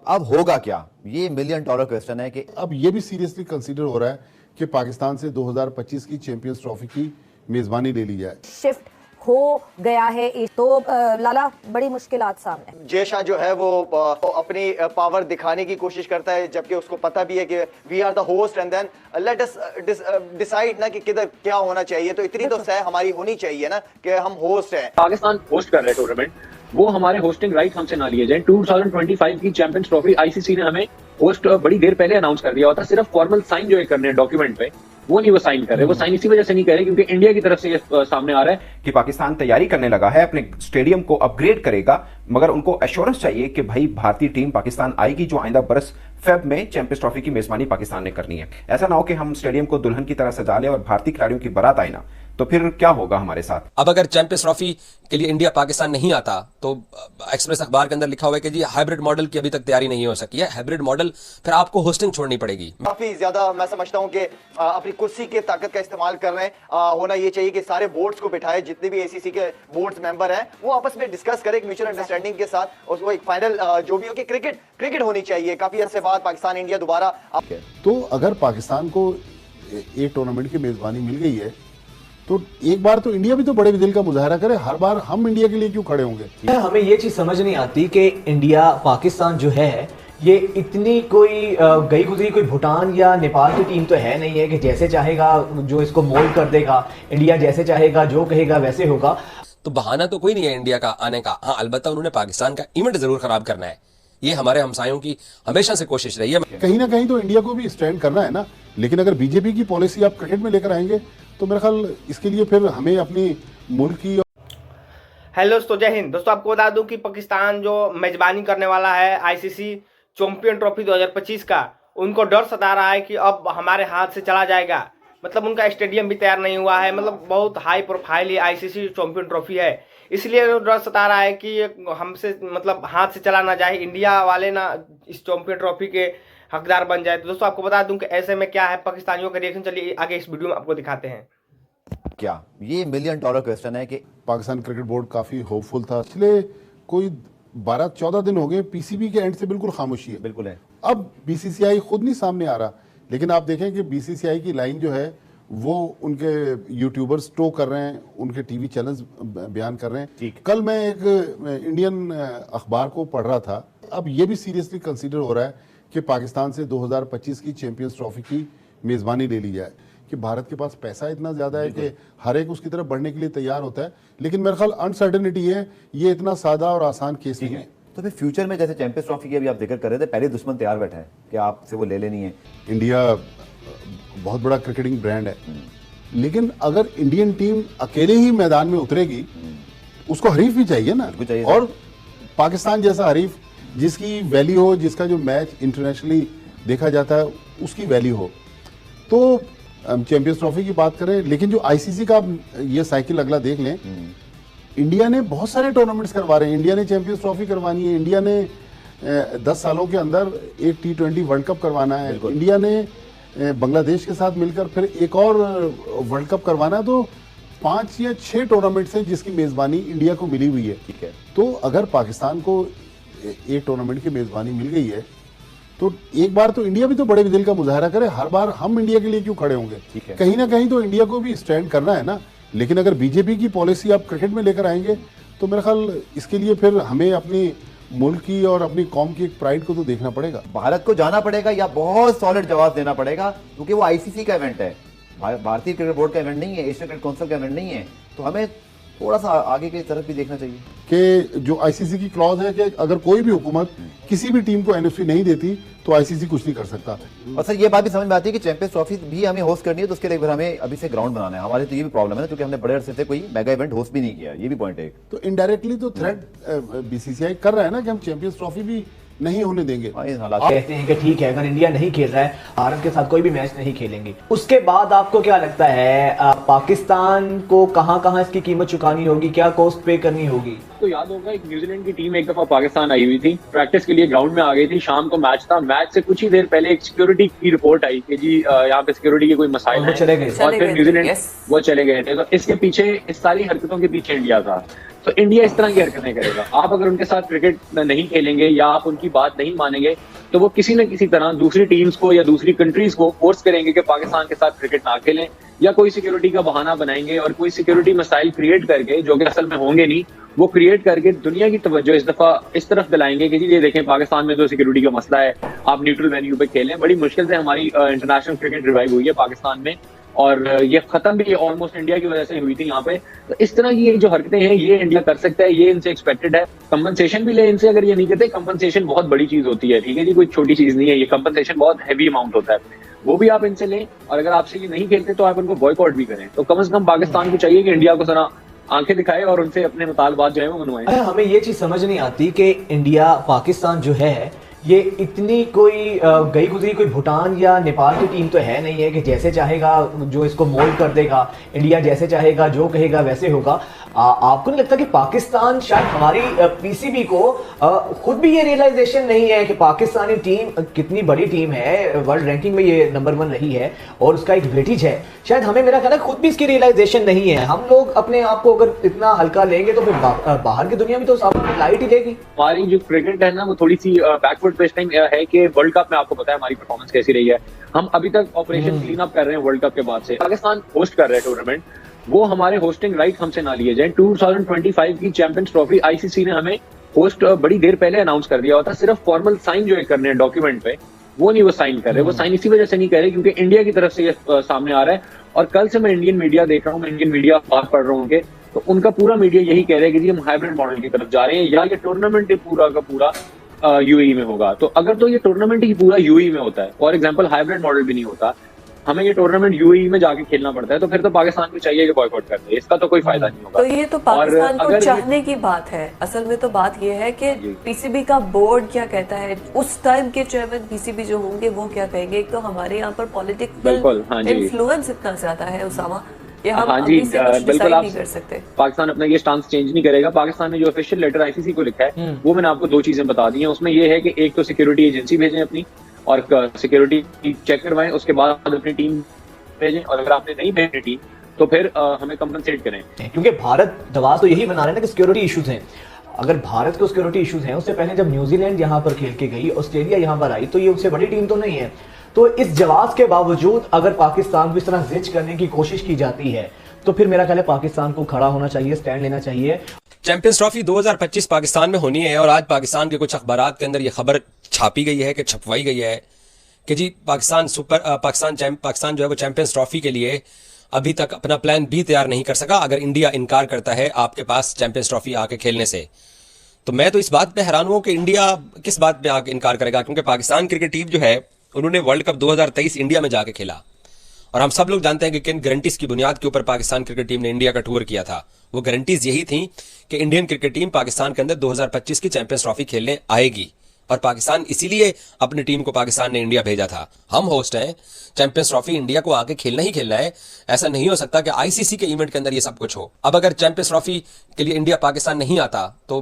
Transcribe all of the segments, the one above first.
अब होगा क्या, ये मिलियन डॉलर क्वेश्चन है कि अब ये भी सीरियसली कंसीडर हो रहा है कि पाकिस्तान से 2025 की चैंपियंस ट्रॉफी की मेजबानी ले ली जाए। शिफ्ट हो गया है तो लाला बड़ी मुश्किलात सामने। जय शाह जो है वो अपनी पावर दिखाने की कोशिश करता है, जबकि उसको पता भी है कि we are the host and then let us decide ना कि किधर क्या होना चाहिए। तो इतनी तो सह हमारी होनी चाहिए ना कि हम होस्ट हैं। पाकिस्तान होस्ट कर रहे हैं टूर्नामेंट, वो हमारे होस्टिंग राइट हमसे ना लिए जाए। 2025 की चैंपियंस ट्रॉफी आईसीसी ने हमें होस्ट बड़ी देर पहले अनाउंस कर दिया होता। सिर्फ फॉर्मल साइन जो करने हैं डॉक्यूमेंट पे, वो नहीं वो साइन कर रहे। वो साइन इसी वजह से नहीं कर रहे क्योंकि इंडिया की तरफ से ये सामने आ रहा है कि पाकिस्तान तैयारी करने लगा है, अपने स्टेडियम को अपग्रेड करेगा, मगर उनको एश्योरेंस चाहिए कि भाई भारतीय टीम पाकिस्तान आएगी जो आइंदा बरस फेब में चैंपियंस ट्रॉफी की मेजबानी पाकिस्तान ने करनी है। ऐसा ना हो कि हम स्टेडियम को दुल्हन की तरह सजा ले और भारतीय खिलाड़ियों की बारात आए ना, तो फिर क्या होगा हमारे साथ। अब अगर चैंपियंस ट्रॉफी के लिए इंडिया पाकिस्तान नहीं आता तो एक्सप्रेस अखबार के अंदर लिखा हुआ है कि जी हाइब्रिड मॉडल की अभी तक तैयारी नहीं हो सकी है। हाइब्रिड मॉडल फिर आपको होस्टिंग छोड़नी पड़ेगी। काफी ज्यादा मैं समझता हूं कि अपनी कुर्सी की ताकत का इस्तेमाल कर रहे हैं। होना ये चाहिए कि सारे बोर्ड्स को बिठाए, जितने भी एसीसी के बोर्ड्स मेंबर हैं वो आपस में डिस्कस करें एक म्यूचुअल अंडरस्टैंडिंग के साथ, और वो एक फाइनल जो भी हो कि क्रिकेट होनी चाहिए। काफी अरसे बाद पाकिस्तान इंडिया दोबारा। तो अगर पाकिस्तान को एक टूर्नामेंट की मेजबानी मिल गई है तो एक बार तो इंडिया भी तो बड़े दिल का मुजाहरा करे। हर बार हम इंडिया के लिए क्यों खड़े होंगे? हमें ये चीज समझ नहीं आती कि इंडिया पाकिस्तान जो है ये इतनी कोई गई गुजरी कोई भूटान या नेपाल की टीम तो है नहीं है कि जैसे चाहेगा जो इसको मोल्ड कर देगा, इंडिया जैसे चाहेगा जो कहेगा वैसे होगा। तो बहाना तो कोई नहीं है इंडिया का आने का। हाँ, अलबत्ता उन्होंने पाकिस्तान का इमेज जरूर खराब करना है। ये हमारे हमसायों की हमेशा से कोशिश रही है। कहीं ना कहीं तो इंडिया को भी स्टैंड करना है ना। लेकिन अगर बीजेपी की पॉलिसी आप क्रिकेट में लेकर आएंगे तो मेरा ख्याल इसके लिए फिर हमें अपनी मुल्क की। हेलो दोस्तों, जय हिंद। दोस्तों आपको बता दूं कि पाकिस्तान जो मेजबानी करने वाला है आईसीसी चैंपियन ट्रॉफी 2025 का, उनको डर सता रहा है कि अब हमारे हाथ से चला जाएगा। मतलब उनका स्टेडियम भी तैयार नहीं हुआ है। मतलब बहुत हाई प्रोफाइल ये आईसीसी चैंपियन ट्रॉफी है, इसलिए डर सता रहा है कि हमसे मतलब हाथ से चला ना जाए, इंडिया वाले ना इस चैंपियन ट्रॉफी के हकदार बन जाए। तो दोस्तों आपको बता दूं कि ऐसे में क्या है पाकिस्तानियों का रिएक्शन। चलिए आगे इस वीडियो में आपको दिखाते हैं। क्या, ये मिलियन डॉलर क्वेश्चन है कि पाकिस्तान क्रिकेट बोर्ड काफी होपफुल था। पिछले कोई 12-14 दिन हो गए पीसीबी के एंड से बिल्कुल खामोशी है। बिल्कुल है। अब बीसीसीआई खुद नहीं सामने आ रहा, लेकिन आप देखें कि बीसीसीआई की लाइन जो है वो उनके यूट्यूबर्स टो कर रहे हैं, उनके टीवी चैनल्स बयान कर रहे हैं। कल मैं एक इंडियन अखबार को पढ़ रहा था। अब ये भी सीरियसली कंसीडर हो रहा है कि पाकिस्तान से 2025 की चैंपियंस ट्रॉफी की मेजबानी ले ली जाए, कि भारत के पास पैसा इतना ज्यादा है कि हर एक उसकी तरफ बढ़ने के लिए तैयार होता है। लेकिन मेरे ख्याल अनसर्टेनिटी है, ये इतना सादा और आसान केस नहीं है। तो फिर फ्यूचर में जैसे चैंपियंस ट्रॉफी की अभी आप जिक्र कर रहे थे, पहले दुश्मन तैयार बैठा है कि आपसे वो ले लेनी है। इंडिया बहुत बड़ा क्रिकेटिंग ब्रांड है, लेकिन अगर इंडियन टीम अकेले ही मैदान में उतरेगी, उसको हरीफ भी चाहिए ना। और पाकिस्तान जैसा हरीफ जिसकी वैल्यू हो, जिसका जो मैच इंटरनेशनली देखा जाता है उसकी वैल्यू हो। तो चैंपियंस ट्रॉफी की बात करें, लेकिन जो आईसीसी का ये साइकिल अगला देख लें, इंडिया ने बहुत सारे टूर्नामेंट्स करवा रहे हैं। इंडिया ने चैंपियंस ट्रॉफी करवानी है, इंडिया ने 10 सालों के अंदर एक T20 वर्ल्ड कप करवाना है, इंडिया ने बांग्लादेश के साथ मिलकर फिर एक और वर्ल्ड कप करवाना है। तो 5 या 6 टूर्नामेंट्स हैं जिसकी मेजबानी इंडिया को मिली हुई है। ठीक है। तो अगर पाकिस्तान को एक टूर्नामेंट की मेजबानी मिल गई है तो एक बार तो इंडिया भी तो बड़े दिल का मुजाहरा करे। हर बार हम इंडिया के लिए क्यों खड़े होंगे? कहीं ना कहीं तो इंडिया को भी स्टैंड करना है ना। लेकिन अगर बीजेपी की पॉलिसी आप क्रिकेट में लेकर आएंगे तो मेरा ख्याल इसके लिए फिर हमें अपनी मुल्क की और अपनी कौम की एक प्राइड को तो देखना पड़ेगा। भारत को जाना पड़ेगा या बहुत सॉलिड जवाब देना पड़ेगा, क्योंकि वो आईसीसी का इवेंट है, भारतीय क्रिकेट बोर्ड का इवेंट नहीं है, एशिया क्रिकेट काउंसिल का इवेंट नहीं है। तो हमें थोड़ा सा आगे की तरफ भी देखना चाहिए कि जो आईसीसी की क्लॉज है कि अगर कोई भी हुकूमत किसी भी टीम को एनओसी नहीं देती तो आईसीसी कुछ नहीं कर सकता। और सर ये बात भी समझ में आती है कि चैंपियंस ट्रॉफी भी हमें होस्ट करनी है, तो उसके लिए फिर हमें अभी से ग्राउंड बनाना है। हमारे तो ये भी प्रॉब्लम है ना, क्योंकि हमने बड़े अरसे से कोई मेगा इवेंट होस्ट भी नहीं किया। ये भी पॉइंट है। तो इनडायरेक्टली तो थ्रेट बीसीसीआई कर रहा है ना कि हम चैंपियंस ट्रॉफी भी नहीं होने देंगे। कहते हैं कि ठीक है, अगर इंडिया नहीं खेल रहा है, भारत के साथ कोई भी मैच नहीं खेलेंगे। उसके बाद आपको क्या लगता है पाकिस्तान को कहां इसकी कीमत चुकानी होगी, क्या कॉस्ट पे करनी होगी? तो याद होगा एक न्यूजीलैंड की टीम एक दफा पाकिस्तान आई हुई थी, प्रैक्टिस के लिए ग्राउंड में आ गई थी। शाम को मैच था, मैच से कुछ ही देर पहले एक सिक्योरिटी की रिपोर्ट आई कि जी यहाँ पे सिक्योरिटी के कोई मसाइल हैं, चले गए और फिर न्यूजीलैंड वो चले गए थे। तो इसके पीछे, इस सारी हरकतों के पीछे इंडिया था। तो इंडिया इस तरह की हरकतें करेगा। आप अगर उनके साथ क्रिकेट नहीं खेलेंगे या आप उनकी बात नहीं मानेंगे तो वो किसी न किसी तरह दूसरी टीम्स को या दूसरी कंट्रीज को फोर्स करेंगे कि पाकिस्तान के साथ क्रिकेट ना खेलें, या कोई सिक्योरिटी का बहाना बनाएंगे और कोई सिक्योरिटी मसाइल क्रिएट करके, जो कि असल में होंगे नहीं, वो क्रिएट करके दुनिया की तवज्जो इस दफा इस तरफ दिलाएंगे कि जी ये देखें पाकिस्तान में तो सिक्योरिटी का मसला है, आप न्यूट्रल वेन्यू पे खेलें। बड़ी मुश्किल से हमारी इंटरनेशनल क्रिकेट रिवाइव हुई है पाकिस्तान में, और ये खत्म भी ऑलमोस्ट इंडिया की वजह से हुई थी यहाँ पे। तो इस तरह की जो हरकतें हैं ये इंडिया कर सकता है, ये इनसे एक्सपेक्टेड है। कंपनसेशन भी ले इनसे, अगर ये नहीं कहते, कंपनसेशन बहुत बड़ी चीज होती है, ठीक है जी, कोई छोटी चीज नहीं है, ये कंपनसेशन बहुत हैवी अमाउंट होता है, वो भी आप इनसे लें। और अगर आपसे ये नहीं खेलते तो आप उनको बॉयकॉट भी करें। तो कम से कम पाकिस्तान को चाहिए कि इंडिया को जरा आंखें दिखाए और उनसे अपने मुतालबात जो है वो मनवाएं। हमें ये चीज समझ नहीं आती कि इंडिया पाकिस्तान जो है ये इतनी कोई गई गुजरी कोई भूटान या नेपाल की टीम तो है नहीं है कि जैसे चाहेगा जो इसको मोल्ड कर देगा, इंडिया जैसे चाहेगा जो कहेगा वैसे होगा। आपको नहीं लगता कि पाकिस्तान शायद हमारी पीसीबी को खुद भी ये रियलाइजेशन नहीं है कि पाकिस्तानी टीम कितनी बड़ी टीम है, वर्ल्ड रैंकिंग में ये नंबर 1 रही है और उसका एक वेटेज है। शायद हमें, मेरा ख्याल है, खुद भी इसकी रियलाइजेशन नहीं है। हम लोग अपने आप को अगर इतना हल्का लेंगे तो फिर बाहर की दुनिया में तो लाइट ही देगी। हमारी जो क्रिकेट है ना वो थोड़ी सी बैकवर्ड पे इस टाइम है कि वर्ल्ड कप में आपको पता है हमारी परफॉर्मेंस कैसी रही है। हम अभी तक ऑपरेशन क्लीन अप कर रहे हैं वर्ल्ड कप के बाद से। पाकिस्तान होस्ट कर रहे हैं टूर्नामेंट, वो हमारे होस्टिंग राइट हमसे ना लिए जाए। 2025 की चैंपियंस ट्रॉफी आईसीसी ने हमें होस्ट बड़ी देर पहले अनाउंस कर दिया होता। सिर्फ फॉर्मल साइन जो करने हैं डॉक्यूमेंट पे, वो नहीं वो साइन कर रहे। वो साइन इसी वजह से नहीं कर रहे क्योंकि इंडिया की तरफ से ये सामने आ रहा है। और कल से मैं इंडियन मीडिया देख रहा हूँ, मैं इंडियन मीडिया बात पढ़ रहा हूँ उनके, तो उनका पूरा मीडिया यही कह रहा है कि जी हम हाइब्रिड मॉडल की तरफ जा रहे हैं, या ये टूर्नामेंट पूरा का पूरा यूएई में होगा। तो अगर तो ये टूर्नामेंट ही पूरा यूएई में होता है, फॉर एग्जांपल हाइब्रिड मॉडल भी नहीं होता, हमें ये टूर्नामेंट यूएई में जाके खेलना पड़ता है, तो फिर तो पाकिस्तान को चाहिए कि बॉयकॉट कर दे। इसका तो कोई फायदा नहीं होगा। तो ये तो पाकिस्तान को चाहने की बात है। असल में तो बात ये है कि पीसीबी का बोर्ड क्या कहता है, उस टाइम के चेयरमैन पीसीबी जो होंगे वो क्या कहेंगे। एक तो हमारे यहाँ पर पॉलिटिकल इन्फ्लुएंस इतना ज्यादा है उसामा, हाँ जी बिल्कुल, आप कर सकते। पाकिस्तान अपना ये स्टांस चेंज नहीं करेगा। पाकिस्तान ने जो ऑफिशियल लेटर आईसीसी को लिखा है वो मैंने आपको 2 चीजें बता दी हैं। उसमें ये है कि एक तो सिक्योरिटी एजेंसी भेजें अपनी और सिक्योरिटी चेक करवाएं, उसके बाद अपनी टीम भेजें, और अगर आपने नहीं भेजी टीम तो फिर हमें कंपनसेट करें। क्योंकि भारत दवा तो यही बना रहे हैं ना कि सिक्योरिटी इश्यूज हैं। अगर भारत को सिक्योरिटी इश्यूज हैं, उससे पहले जब न्यूजीलैंड यहाँ पर खेल के गई, ऑस्ट्रेलिया यहाँ पर आई, तो ये उससे बड़ी टीम तो नहीं है। तो इस जवाब के बावजूद अगर पाकिस्तान को इस तरह जिच करने की कोशिश की जाती है तो फिर मेरा ख्याल है पाकिस्तान को खड़ा होना चाहिए, स्टैंड लेना चाहिए। चैंपियंस ट्रॉफी 2025 पाकिस्तान में होनी है और आज पाकिस्तान के कुछ अखबारात के अंदर यह खबर छापी गई है कि छपवाई गई है कि जी पाकिस्तान जो है वो चैंपियंस ट्रॉफी के लिए अभी तक अपना प्लान भी तैयार नहीं कर सका अगर इंडिया इनकार करता है आपके पास चैंपियंस ट्रॉफी आके खेलने से। तो मैं तो इस बात पे हैरान हूं कि इंडिया किस बात पे आके इनकार करेगा, क्योंकि पाकिस्तान क्रिकेट टीम जो है उन्होंने वर्ल्ड कप 2023 इंडिया में जाके खेला और हम सब लोग जानते हैं कि किन गारंटीज की बुनियाद के ऊपर पाकिस्तान क्रिकेट टीम ने इंडिया का टूर किया था। वो गारंटीज यही थी कि इंडियन क्रिकेट टीम पाकिस्तान के अंदर 2025 की चैंपियंस ट्रॉफी खेलने आएगी और पाकिस्तान इसीलिए अपनी टीम को पाकिस्तान ने इंडिया भेजा था। हम होस्ट हैं, चैंपियंस ट्रॉफी इंडिया को आके खेलना ही खेलना है। ऐसा नहीं हो सकता कि आईसीसी के इवेंट के अंदर ये सब कुछ हो। अब अगर चैंपियंस ट्रॉफी के लिए इंडिया पाकिस्तान नहीं आता तो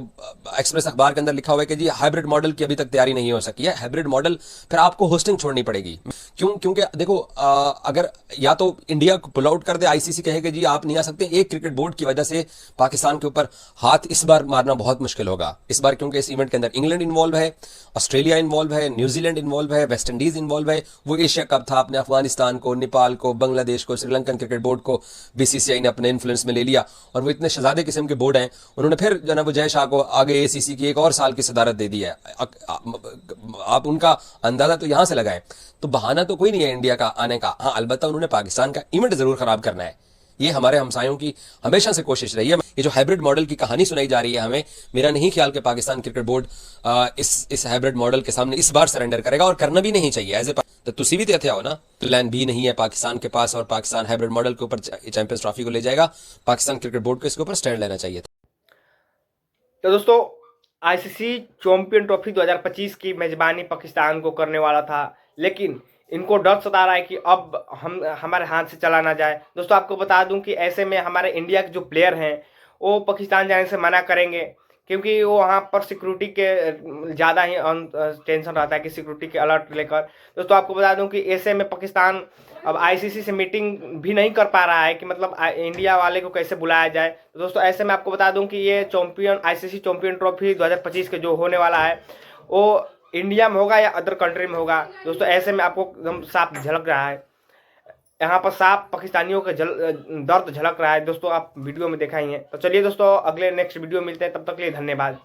एक्सप्रेस अखबार के अंदर लिखा हुआ है कि जी हाइब्रिड मॉडल की अभी तक तैयारी नहीं हो सकी है। हाइब्रिड मॉडल फिर आपको होस्टिंग छोड़नी पड़ेगी। क्योंकि देखो अगर या तो इंडिया को पुल आउट कर दे, आईसीसी कहे कि जी आप नहीं आ सकते, एक क्रिकेट बोर्ड की वजह से पाकिस्तान के ऊपर हाथ इस बार मारना बहुत मुश्किल होगा इस बार, क्योंकि इस इवेंट के अंदर इंग्लैंड इन्वॉल्व है, ऑस्ट्रेलिया इन्वॉल्व है, न्यूजीलैंड इन्वॉल्व है, वेस्ट इंडीज इन्वॉल्व है। वो एशिया कप था, अपने अफगानिस्तान को, नेपाल को, बांग्लादेश को, श्रीलंकन क्रिकेट बोर्ड को बीसीसीआई ने अपने इन्फ्लुएंस में ले लिया और वो इतने शहजादे किस्म के बोर्ड हैं, उन्होंने फिर जो है वो जय शाह को आगे एसीसी की एक और साल की सदारत दे दी है। आप उनका अंदाजा तो यहां से लगाएं, तो बहाना तो कोई नहीं है इंडिया का आने का। हाँ, अलबत्ता उन्होंने पाकिस्तान का इवेंट जरूर खराब करना है। ये हमारे हमसायों की हमेशा से कोशिश रही है। ये जो हाइब्रिड मॉडल की कहानी सुनाई जा रही है हमें, मेरा नहीं ख्याल कि पाकिस्तान क्रिकेट बोर्ड इस हाइब्रिड मॉडल के सामने इस बार सरेंडर करेगा और करना भी नहीं चाहिए। एज ए तो तुसी भी तो हो ना, प्लान बी नहीं है पाकिस्तान के पास और पाकिस्तान हाइब्रिड मॉडल के ऊपर चैंपियंस ट्रॉफी को ले जाएगा। पाकिस्तान क्रिकेट बोर्ड को इसके ऊपर स्टैंड लेना चाहिए। तो दोस्तों, आईसीसी चैंपियन ट्रॉफी 2025 की मेजबानी पाकिस्तान को करने वाला था, लेकिन इनको डर सता रहा है कि अब हमारे हाथ से चला ना जाए। दोस्तों, आपको बता दूं कि ऐसे में हमारे इंडिया के जो प्लेयर हैं वो पाकिस्तान जाने से मना करेंगे, क्योंकि वो वहाँ पर सिक्योरिटी के ज़्यादा ही टेंशन रहता है कि सिक्योरिटी के अलर्ट लेकर। दोस्तों आपको बता दूं कि ऐसे में पाकिस्तान अब आईसीसी से मीटिंग भी नहीं कर पा रहा है कि मतलब इंडिया वाले को कैसे बुलाया जाए। तो दोस्तों ऐसे में आपको बता दूं कि ये आईसीसी चैंपियन ट्रॉफी 2025 के जो होने वाला है वो इंडिया में होगा या अदर कंट्री में होगा। दोस्तों ऐसे में आपको एकदम साफ झलक रहा है, यहाँ पर साफ पाकिस्तानियों का दर्द झलक रहा है। दोस्तों आप वीडियो में देखा ही है। तो चलिए दोस्तों अगले नेक्स्ट वीडियो मिलते हैं, तब तक के लिए धन्यवाद।